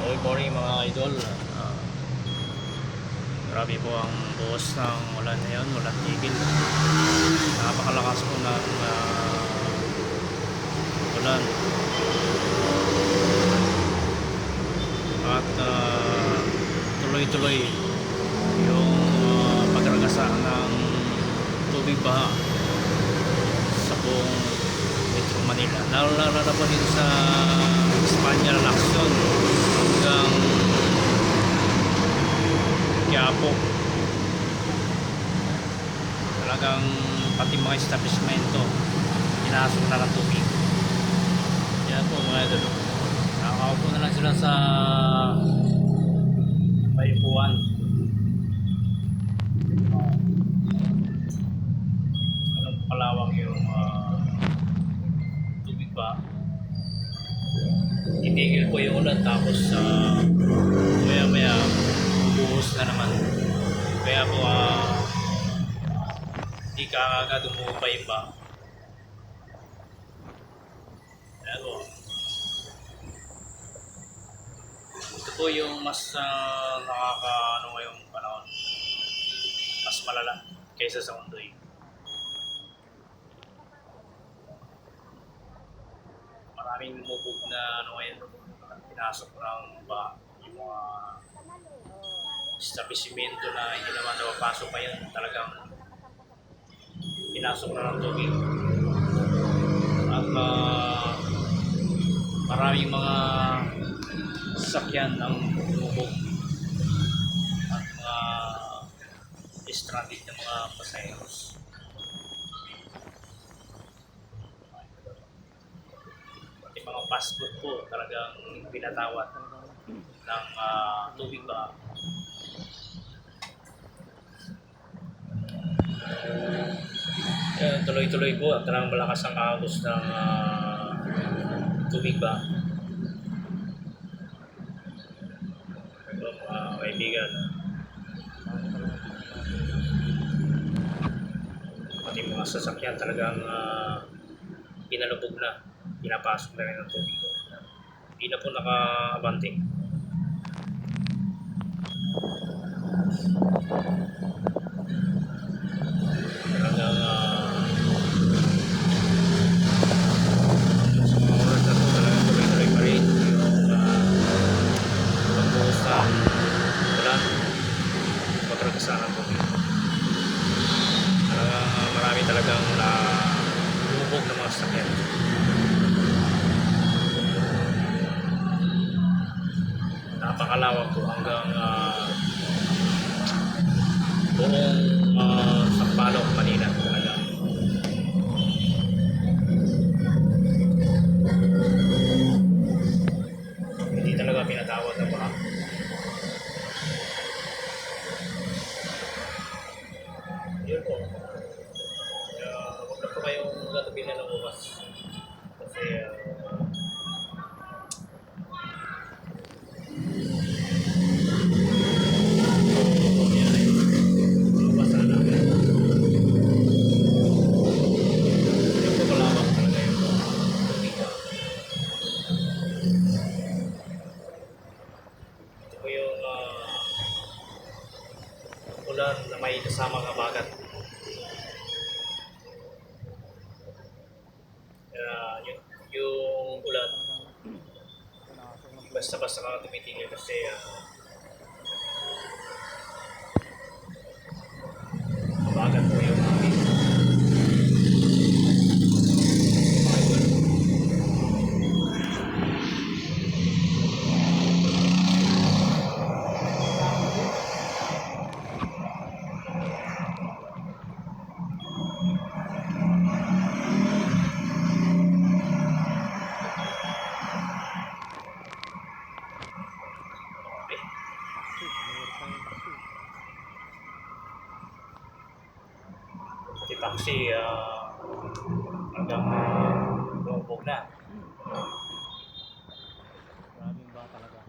Good morning mga idol. Grabe po ang buhos ng ulan ngayon, walang tigil. Napakalakas po ng ulan. At tuloy-tuloy yung pagragasa ng tubig baha sa buong Metro Manila. Lalo na po dito sa Espanya, Lacson hanggang Quiapo. Talagang pati mga establishmento pinasok na ng tubig. Yan po mga idol. Nakakaupo na lang sila sa bayukuan. Anong kalawang yung tubig ba? Itigil po yung ulan tapos maya-maya buhos na naman. Kaya po hindi ka agad umupay ba. Ayan po. Ito po yung mas nakakaano ngayong panahon. Mas malala kaysa sa Ondoy. Maraming lumubog na ngayon. Pinasok ng yung mga establishmento na hindi naman napapasok ngayon, talagang pinasok na ng tubig. At maraming mga sasakyan ang lumubog at mga stranded na mga pasaheros. Pati mga fast food po talagang pinatawad ng tubig ba. Tuloy-tuloy po at talagang malakas ang agos ng tubig ba. Ito mga kaibigan, pati mga sasakyan talagang pinalubog na, pinapasok na rin ng tubig. Hindi na po nakaabante. Talagang sa mga oras na ito talagang tuloy-tuloy pa rin yung pagbuhos ng ulan, pagragasa ng tubig. Talagang marami talagang lumubog ng mga sasakyan. Napakalawak po hanggang buong Sampaloc, Manila talaga. Hindi talaga pinatawad na ba? Yun po. Huwag na po kayong gatubi na ng umas. Kasi ulan na may kasamang habagat. Yung ulan basta-basta ka tumitingin kasi habagat po yung amin. Si taxi hanggang lumubog na. Maraming ba talaga?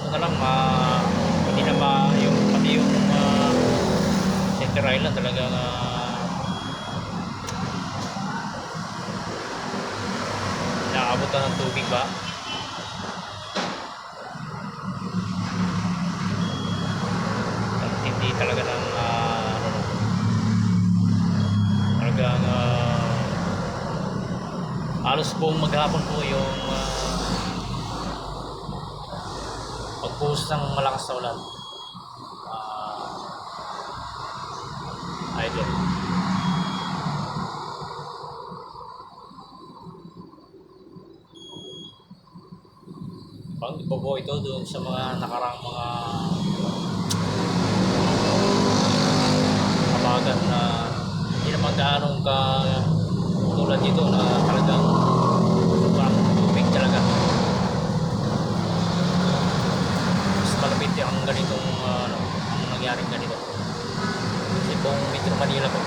na lang hindi na yung pati yung Center Island talagang naabutan ng tubig ba. Hindi talaga ng talagang halos buong maghapon po yung pagbuhos ng malakas na ulan. Idol. Pang iba po ito doon sa mga nakarang mga kabagan na hindi naman gaanong tulad dito na talagang sobrang tubig talaga. Mas malapit ang ganitong ang nangyaring ganito. Kasi buong Metro Manila po.